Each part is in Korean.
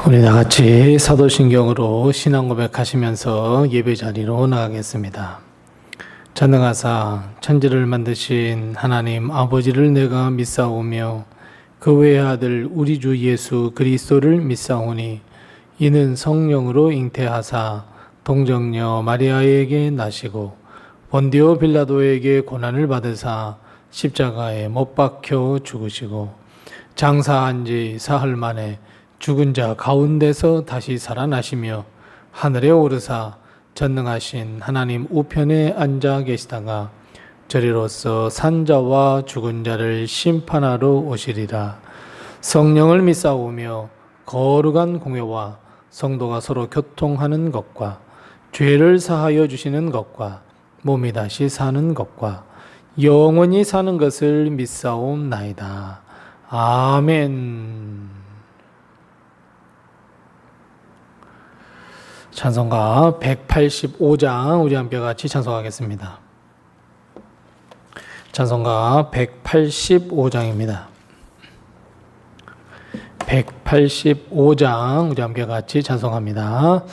우리 다같이 사도신경으로 신앙 고백하시면서 예배 자리로 나가겠습니다. 전능하사 천지를 만드신 하나님 아버지를 내가 믿사오며 그 외의 아들 우리 주 예수 그리스도를 믿사오니 이는 성령으로 잉태하사 동정녀 마리아에게 나시고 본디오 빌라도에게 고난을 받으사 십자가에 못 박혀 죽으시고 장사한 지 사흘 만에 죽은 자 가운데서 다시 살아나시며 하늘에 오르사 전능하신 하나님 우편에 앉아 계시다가 저리로서 산자와 죽은 자를 심판하러 오시리라. 성령을 믿사오며 거룩한 공회와 성도가 서로 교통하는 것과 죄를 사하여 주시는 것과 몸이 다시 사는 것과 영원히 사는 것을 믿사옵나이다. 아멘. 찬송가 185장 우리 함께 같이 찬송하겠습니다. 찬송가 185장입니다. 185장 우리 함께 같이 찬송합니다.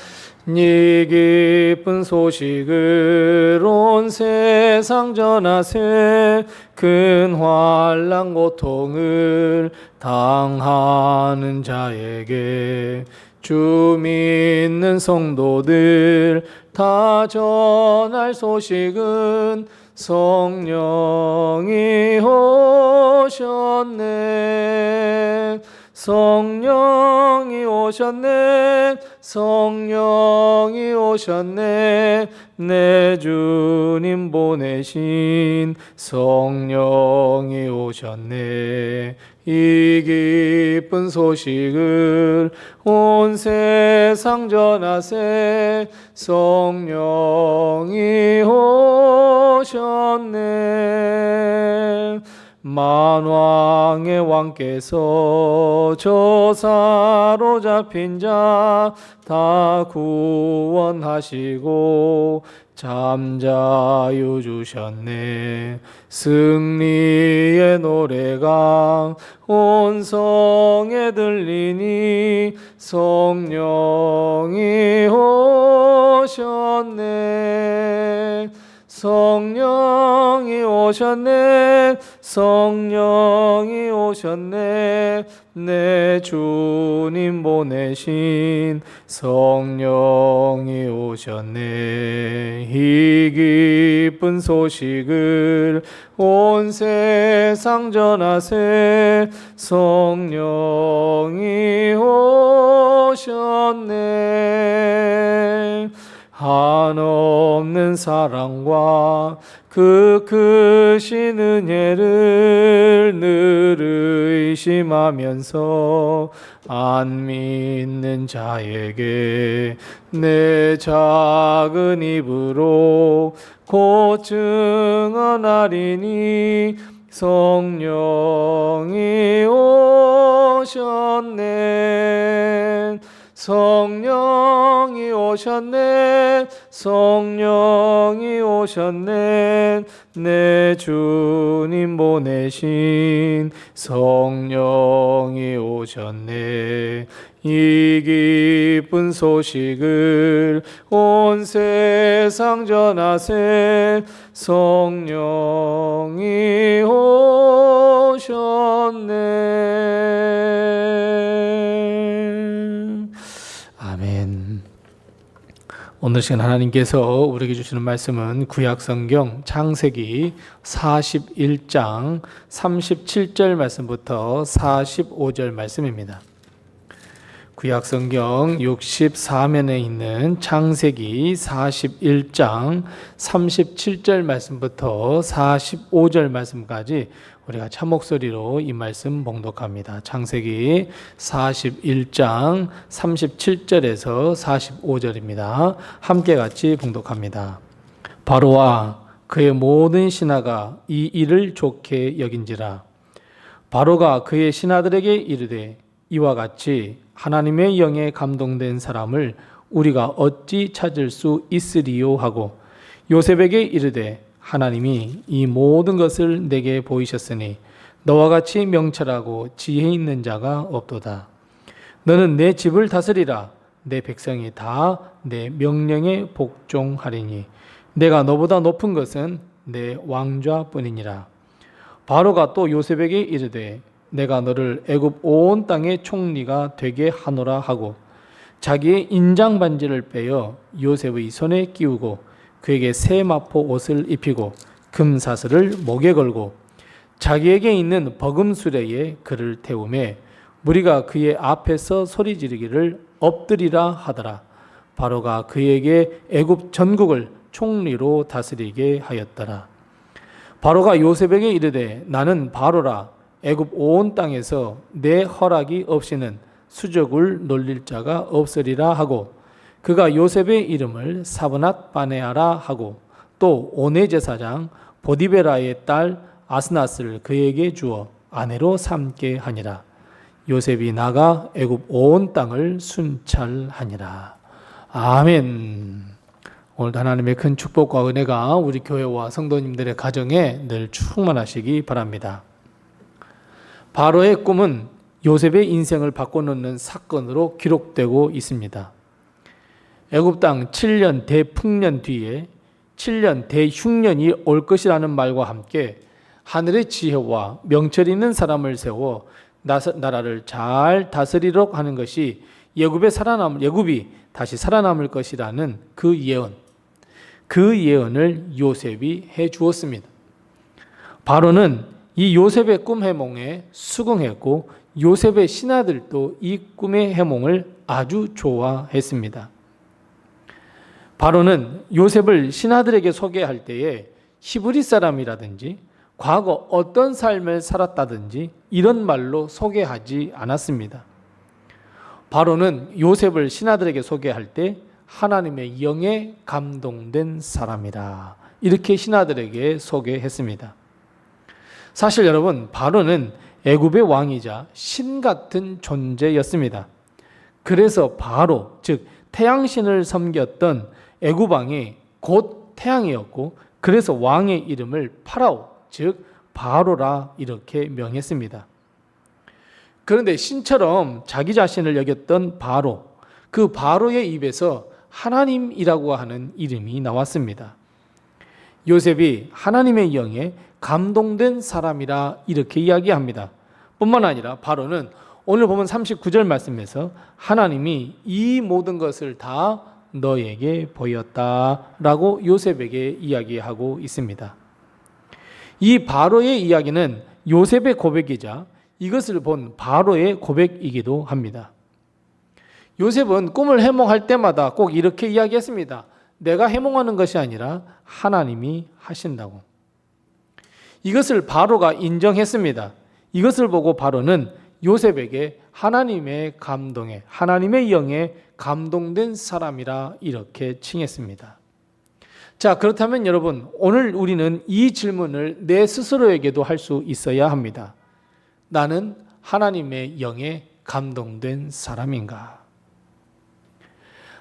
네 기쁜 소식을 온 세상 전하세 큰 환난 고통을 당하는 자에게 주 믿는 성도들 다 전할 소식은 성령이 오셨네. 성령이 오셨네. 성령이 오셨네. 내 주님 보내신 성령이 오셨네. 이 기쁜 소식을 온 세상 전하세 성령이 오셨네. 만왕의 왕께서 저 사로잡힌 자 다 구원하시고 잠자유 주셨네. 승리의 노래가 온 성에 들리니 성령이 오셨네. 성령이 오셨네. 성령이 오셨네. 내 주님 보내신 성령이 오셨네. 이 기쁜 소식을 온 세상 전하세 성령이 오셨네. 한없는 사랑과 그 크신 은혜를 늘 의심하면서 안 믿는 자에게 내 작은 입으로 곧 증언하리니 성령이 오셨네. 성령이 오셨네. 성령이 오셨네. 내 주님 보내신 성령이 오셨네. 이 기쁜 소식을 온 세상 전하세 성령이 오셨네. 아멘. 오늘 시간 하나님께서 우리에게 주시는 말씀은 구약성경 창세기 41장 37절 말씀부터 45절 말씀입니다. 구약성경 64면에 있는 창세기 41장 37절 말씀부터 45절 말씀까지 우리가 참 목소리로 이 말씀 봉독합니다. 창세기 41장 37절에서 45절입니다. 함께 같이 봉독합니다. 바로와 그의 모든 신하가 이 일을 좋게 여긴지라. 바로가 그의 신하들에게 이르되 이와 같이 하나님의 영에 감동된 사람을 우리가 어찌 찾을 수 있으리요 하고 요셉에게 이르되 하나님이 이 모든 것을 내게 보이셨으니 너와 같이 명철하고 지혜 있는 자가 없도다. 너는 내 집을 다스리라. 내 백성이 다 내 명령에 복종하리니 내가 너보다 높은 것은 내 왕좌뿐이니라. 바로가 또 요셉에게 이르되 내가 너를 애굽 온 땅의 총리가 되게 하노라 하고 자기의 인장 반지를 빼어 요셉의 손에 끼우고 그에게 새 마포 옷을 입히고 금사슬을 목에 걸고 자기에게 있는 버금 수레에 그를 태우매 무리가 그의 앞에서 소리 지르기를 엎드리라 하더라. 바로가 그에게 애굽 전국을 총리로 다스리게 하였더라. 바로가 요셉에게 이르되 나는 바로라. 애굽 온 땅에서 내 허락이 없이는 수족을 놀릴 자가 없으리라 하고 그가 요셉의 이름을 사브낫 바네아라 하고 또 오네 제사장 보디베라의 딸 아스나스를 그에게 주어 아내로 삼게 하니라. 요셉이 나가 애굽 온 땅을 순찰하니라. 아멘. 오늘도 하나님의 큰 축복과 은혜가 우리 교회와 성도님들의 가정에 늘 충만하시기 바랍니다. 바로의 꿈은 요셉의 인생을 바꿔놓는 사건으로 기록되고 있습니다. 애굽 땅 7년 대풍년 뒤에 7년 대흉년이 올 것이라는 말과 함께 하늘의 지혜와 명철 있는 사람을 세워 나라를 잘 다스리도록 하는 것이 애굽이 다시 살아남을 것이라는 그 예언을 요셉이 해 주었습니다. 바로는 이 요셉의 꿈 해몽에 수긍했고 요셉의 신하들도 이 꿈의 해몽을 아주 좋아했습니다. 바로는 요셉을 신하들에게 소개할 때에 히브리 사람이라든지 과거 어떤 삶을 살았다든지 이런 말로 소개하지 않았습니다. 바로는 요셉을 신하들에게 소개할 때 하나님의 영에 감동된 사람이다. 이렇게 신하들에게 소개했습니다. 사실 여러분, 바로는 애굽의 왕이자 신 같은 존재였습니다. 그래서 바로, 즉 태양신을 섬겼던 애굽 왕이 곧 태양이었고 그래서 왕의 이름을 파라오, 즉 바로라 이렇게 명했습니다. 그런데 신처럼 자기 자신을 여겼던 바로, 그 바로의 입에서 하나님이라고 하는 이름이 나왔습니다. 요셉이 하나님의 영에 감동된 사람이라 이렇게 이야기합니다. 뿐만 아니라 바로는 오늘 보면 39절 말씀에서 하나님이 이 모든 것을 다 너에게 보였다라고 요셉에게 이야기하고 있습니다. 이 바로의 이야기는 요셉의 고백이자 이것을 본 바로의 고백이기도 합니다. 요셉은 꿈을 해몽할 때마다 꼭 이렇게 이야기했습니다. 내가 해몽하는 것이 아니라 하나님이 하신다고. 이것을 바로가 인정했습니다. 이것을 보고 바로는 요셉에게 하나님의 감동에, 하나님의 영에 감동된 사람이라 이렇게 칭했습니다. 자, 그렇다면 여러분, 오늘 우리는 이 질문을 내 스스로에게도 할 수 있어야 합니다. 나는 하나님의 영에 감동된 사람인가?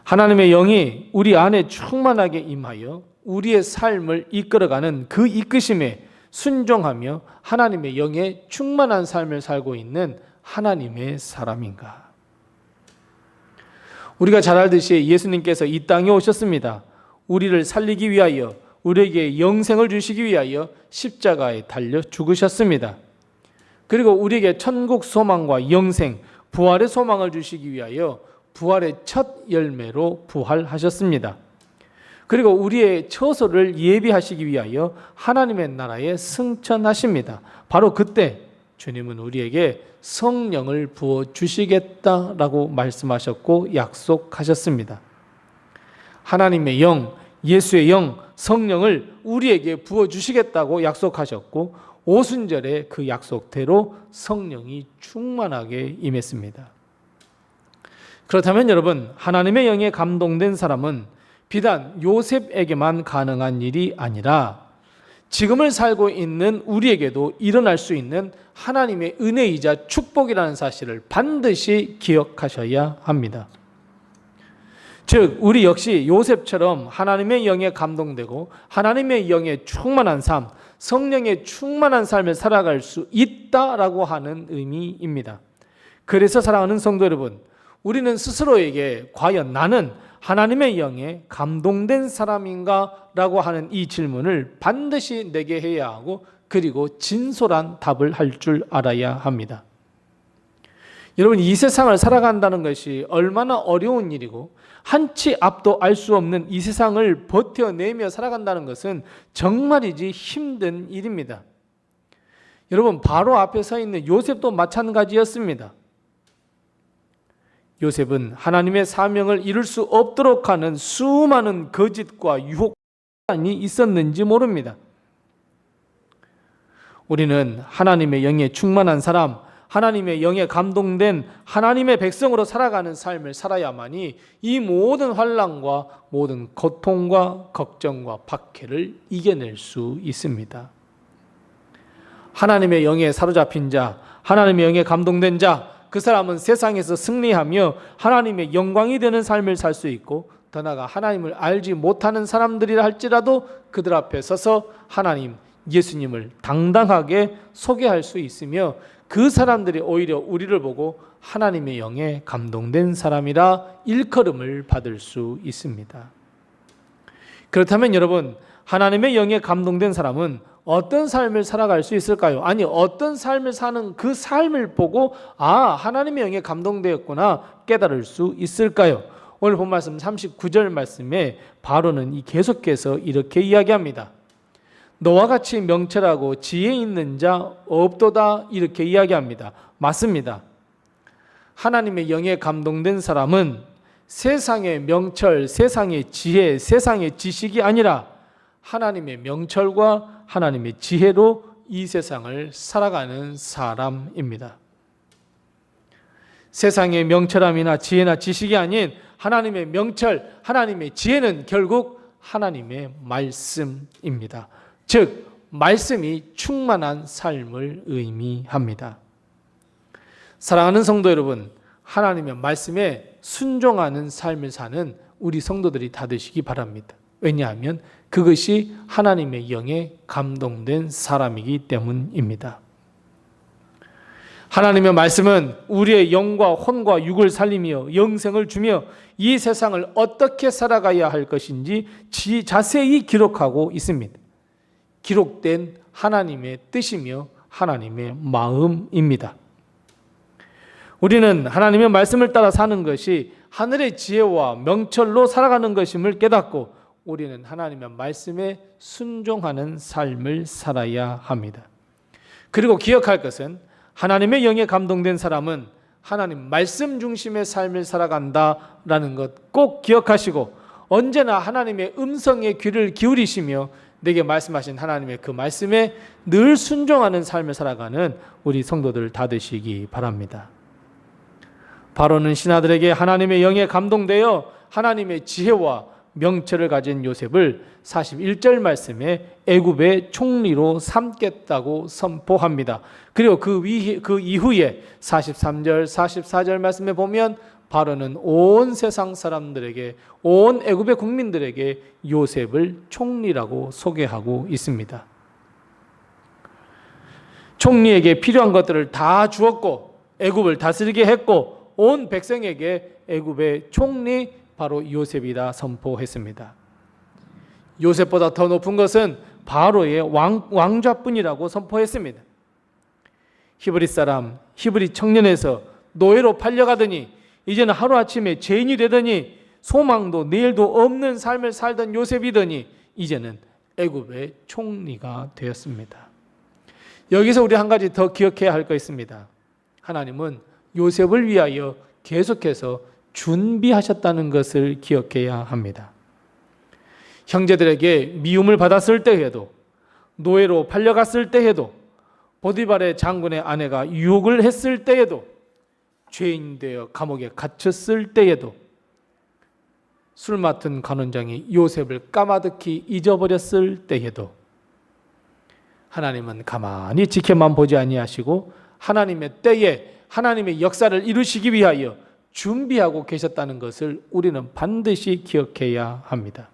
하나님의 영이 우리 안에 충만하게 임하여 우리의 삶을 이끌어가는 그 이끄심에 순종하며 하나님의 영에 충만한 삶을 살고 있는 하나님의 사람인가? 우리가 잘 알듯이 예수님께서 이 땅에 오셨습니다. 우리를 살리기 위하여, 우리에게 영생을 주시기 위하여 십자가에 달려 죽으셨습니다. 그리고 우리에게 천국 소망과 영생, 부활의 소망을 주시기 위하여 부활의 첫 열매로 부활하셨습니다. 그리고 우리의 처소를 예비하시기 위하여 하나님의 나라에 승천하십니다. 바로 그때 주님은 우리에게 성령을 부어주시겠다라고 말씀하셨고 약속하셨습니다. 하나님의 영, 예수의 영, 성령을 우리에게 부어주시겠다고 약속하셨고 오순절에 그 약속대로 성령이 충만하게 임했습니다. 그렇다면 여러분, 하나님의 영에 감동된 사람은 비단 요셉에게만 가능한 일이 아니라 지금을 살고 있는 우리에게도 일어날 수 있는 하나님의 은혜이자 축복이라는 사실을 반드시 기억하셔야 합니다. 즉 우리 역시 요셉처럼 하나님의 영에 감동되고 하나님의 영에 충만한 삶, 성령의 충만한 삶을 살아갈 수 있다라고 하는 의미입니다. 그래서 사랑하는 성도 여러분, 우리는 스스로에게 과연 나는 하나님의 영에 감동된 사람인가? 라고 하는 이 질문을 반드시 내게 해야 하고, 그리고 진솔한 답을 할 줄 알아야 합니다. 여러분, 이 세상을 살아간다는 것이 얼마나 어려운 일이고 한치 앞도 알 수 없는 이 세상을 버텨내며 살아간다는 것은 정말이지 힘든 일입니다. 여러분, 바로 앞에 서 있는 요셉도 마찬가지였습니다. 요셉은 하나님의 사명을 이룰 수 없도록 하는 수많은 거짓과 유혹이 있었는지 모릅니다. 우리는 하나님의 영에 충만한 사람, 하나님의 영에 감동된 하나님의 백성으로 살아가는 삶을 살아야만이 이 모든 환난과 모든 고통과 걱정과 박해를 이겨낼 수 있습니다. 하나님의 영에 사로잡힌 자, 하나님의 영에 감동된 자, 그 사람은 세상에서 승리하며 하나님의 영광이 되는 삶을 살 수 있고, 더 나아가 하나님을 알지 못하는 사람들이라 할지라도 그들 앞에 서서 하나님, 예수님을 당당하게 소개할 수 있으며, 그 사람들이 오히려 우리를 보고 하나님의 영에 감동된 사람이라 일컬음을 받을 수 있습니다. 그렇다면 여러분, 하나님의 영에 감동된 사람은 어떤 삶을 살아갈 수 있을까요? 아니, 어떤 삶을 사는 그 삶을 보고 하나님의 영에 감동되었구나 깨달을 수 있을까요? 오늘 본 말씀 39절 말씀에 바로는 계속해서 이렇게 이야기합니다. 너와 같이 명철하고 지혜 있는 자 없도다, 이렇게 이야기합니다. 맞습니다. 하나님의 영에 감동된 사람은 세상의 명철, 세상의 지혜, 세상의 지식이 아니라 하나님의 명철과 하나님의 지혜로 이 세상을 살아가는 사람입니다. 세상의 명철함이나 지혜나 지식이 아닌 하나님의 명철, 하나님의 지혜는 결국 하나님의 말씀입니다. 즉, 말씀이 충만한 삶을 의미합니다. 사랑하는 성도 여러분, 하나님의 말씀에 순종하는 삶을 사는 우리 성도들이 다 되시기 바랍니다. 왜냐하면 그것이 하나님의 영에 감동된 사람이기 때문입니다. 하나님의 말씀은 우리의 영과 혼과 육을 살리며 영생을 주며 이 세상을 어떻게 살아가야 할 것인지 자세히 기록하고 있습니다. 기록된 하나님의 뜻이며 하나님의 마음입니다. 우리는 하나님의 말씀을 따라 사는 것이 하늘의 지혜와 명철로 살아가는 것임을 깨닫고 우리는 하나님의 말씀에 순종하는 삶을 살아야 합니다. 그리고 기억할 것은 하나님의 영에 감동된 사람은 하나님 말씀 중심의 삶을 살아간다라는 것 꼭 기억하시고, 언제나 하나님의 음성에 귀를 기울이시며 내게 말씀하신 하나님의 그 말씀에 늘 순종하는 삶을 살아가는 우리 성도들 다 되시기 바랍니다. 바로는 신하들에게 하나님의 영에 감동되어 하나님의 지혜와 명철을 가진 요셉을 41절 말씀에 애굽의 총리로 삼겠다고 선포합니다. 그리고 그 이후에 43절, 44절 말씀에 보면 바로는 온 세상 사람들에게, 온 애굽의 국민들에게 요셉을 총리라고 소개하고 있습니다. 총리에게 필요한 것들을 다 주었고 애굽을 다스리게 했고 온 백성에게 애굽의 총리 바로 요셉이다 선포했습니다. 요셉보다 더 높은 것은 바로의 왕좌뿐이라고 선포했습니다. 히브리 사람, 히브리 청년에서 노예로 팔려가더니 이제는 하루아침에 죄인이 되더니 소망도 내일도 없는 삶을 살던 요셉이더니 이제는 애굽의 총리가 되었습니다. 여기서 우리 한 가지 더 기억해야 할 거 있습니다. 하나님은 요셉을 위하여 계속해서 준비하셨다는 것을 기억해야 합니다. 형제들에게 미움을 받았을 때에도, 노예로 팔려갔을 때에도, 보디발의 장군의 아내가 유혹을 했을 때에도, 죄인 되어 감옥에 갇혔을 때에도, 술 맡은 간원장이 요셉을 까마득히 잊어버렸을 때에도 하나님은 가만히 지켜만 보지 아니하시고 하나님의 때에 하나님의 역사를 이루시기 위하여 준비하고 계셨다는 것을 우리는 반드시 기억해야 합니다.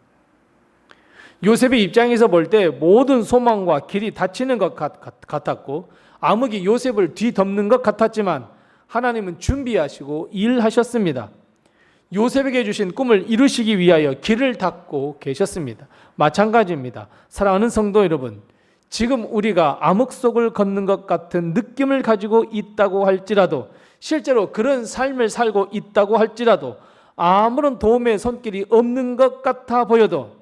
요셉의 입장에서 볼 때 모든 소망과 길이 닫히는 것 같았고 암흑이 요셉을 뒤덮는 것 같았지만 하나님은 준비하시고 일하셨습니다. 요셉에게 주신 꿈을 이루시기 위하여 길을 닦고 계셨습니다. 마찬가지입니다. 사랑하는 성도 여러분, 지금 우리가 암흑 속을 걷는 것 같은 느낌을 가지고 있다고 할지라도, 실제로 그런 삶을 살고 있다고 할지라도, 아무런 도움의 손길이 없는 것 같아 보여도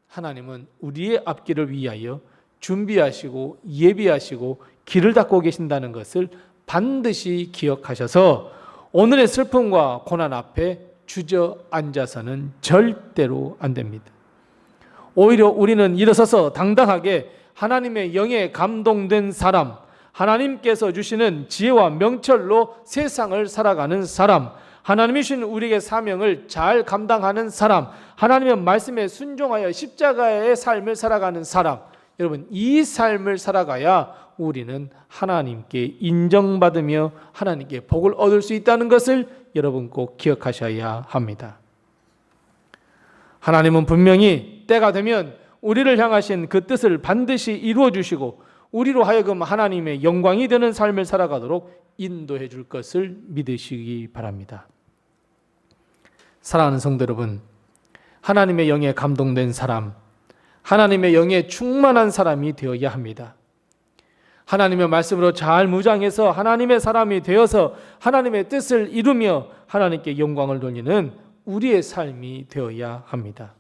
하나님은 우리의 앞길을 위하여 준비하시고 예비하시고 길을 닦고 계신다는 것을 반드시 기억하셔서 오늘의 슬픔과 고난 앞에 주저앉아서는 절대로 안 됩니다. 오히려 우리는 일어서서 당당하게 하나님의 영에 감동된 사람, 하나님께서 주시는 지혜와 명철로 세상을 살아가는 사람, 하나님이 주신 우리에게 사명을 잘 감당하는 사람, 하나님의 말씀에 순종하여 십자가의 삶을 살아가는 사람, 여러분, 이 삶을 살아가야 우리는 하나님께 인정받으며 하나님께 복을 얻을 수 있다는 것을 여러분 꼭 기억하셔야 합니다. 하나님은 분명히 때가 되면 우리를 향하신 그 뜻을 반드시 이루어 주시고 우리로 하여금 하나님의 영광이 되는 삶을 살아가도록 인도해 줄 것을 믿으시기 바랍니다. 사랑하는 성도 여러분, 하나님의 영에 감동된 사람, 하나님의 영에 충만한 사람이 되어야 합니다. 하나님의 말씀으로 잘 무장해서 하나님의 사람이 되어서 하나님의 뜻을 이루며 하나님께 영광을 돌리는 우리의 삶이 되어야 합니다.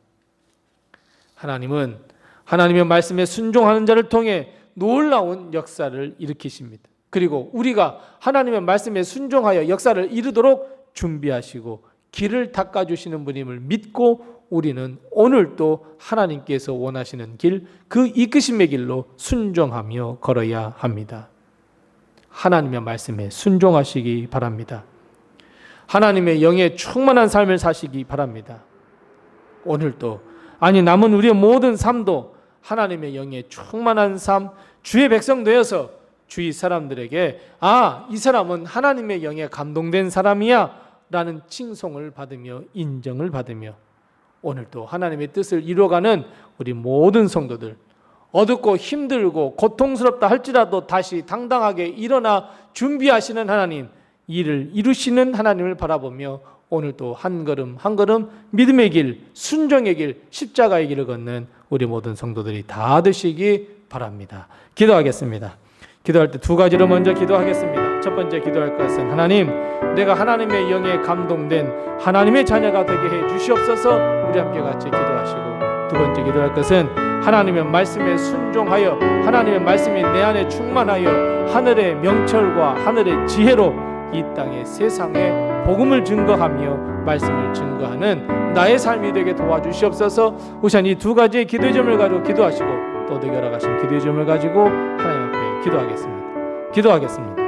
하나님은 하나님의 말씀에 순종하는 자를 통해 놀라운 역사를 일으키십니다. 그리고 우리가 하나님의 말씀에 순종하여 역사를 이루도록 준비하시고 길을 닦아주시는 분임을 믿고 우리는 오늘도 하나님께서 원하시는 길, 그 이끄심의 길로 순종하며 걸어야 합니다. 하나님의 말씀에 순종하시기 바랍니다. 하나님의 영에 충만한 삶을 사시기 바랍니다. 오늘도, 아니 남은 우리의 모든 삶도 하나님의 영에 충만한 삶, 주의 백성 되어서 주위 사람들에게 이 사람은 하나님의 영에 감동된 사람이야 라는 칭송을 받으며 인정을 받으며 오늘도 하나님의 뜻을 이루어가는 우리 모든 성도들, 어둡고 힘들고 고통스럽다 할지라도 다시 당당하게 일어나 준비하시는 하나님, 일을 이루시는 하나님을 바라보며 오늘도 한 걸음 한 걸음 믿음의 길, 순종의 길, 십자가의 길을 걷는 우리 모든 성도들이 다 되시기 바랍니다. 기도하겠습니다. 기도할 때 두 가지로 먼저 기도하겠습니다. 첫 번째 기도할 것은 하나님, 내가 하나님의 영에 감동된 하나님의 자녀가 되게 해 주시옵소서. 우리 함께 같이 기도하시고, 두 번째 기도할 것은 하나님의 말씀에 순종하여 하나님의 말씀이 내 안에 충만하여 하늘의 명철과 하늘의 지혜로 이 땅의 세상에 복음을 증거하며 말씀을 증거하는 나의 삶이 되게 도와주시옵소서. 우선 이 두 가지의 기도의 점을 가지고 기도하시고 또 여러 가지 기도의 점을 가지고 하나님 앞에 기도하겠습니다.